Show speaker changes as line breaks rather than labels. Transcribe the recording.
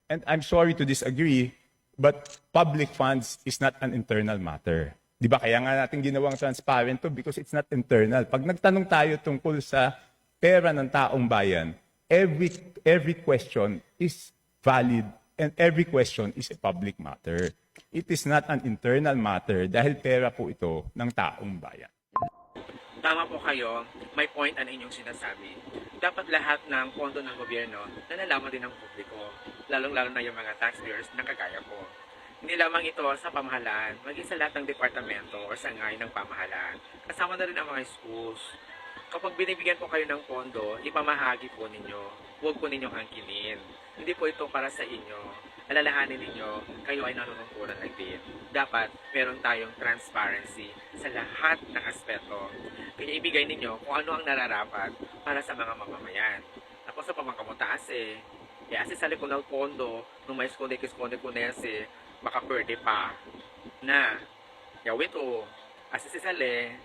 And I'm sorry to disagree, but public funds is not an internal matter. Di ba? Kaya nga natin ginawang transparent to because it's not internal. Pag nagtanong tayo tungkol sa pera ng taong bayan, every question is valid and every question is a public matter. It is not an internal matter dahil pera po ito ng taong bayan.
Tama po kayo, may point ang inyong sinasabi. Dapat lahat ng pondo ng gobyerno na nalaman din ng publiko, lalong-lalo na yung mga taxpayers na kagaya ko. Hindi lamang ito sa pamahalaan, maging sa lahat ng departamento o sangay ng pamahalaan. Kasama na rin ang mga schools. Kapag binibigyan po kayo ng pondo, ipamahagi po ninyo. Huwag po ninyong angkinin. Hindi po ito para sa inyo. Alalahanin ninyo, kayo ay nanunungkulan na din. Dapat meron tayong transparency sa lahat ng aspeto. Kaya ibigay ninyo kung ano ang nararapat para sa mga mamamayan. Tapos sa pamangkamotaas asi sa likod ng pondo, nung may eskonde kunese, baka pwede pa na, yawito, asi si sale,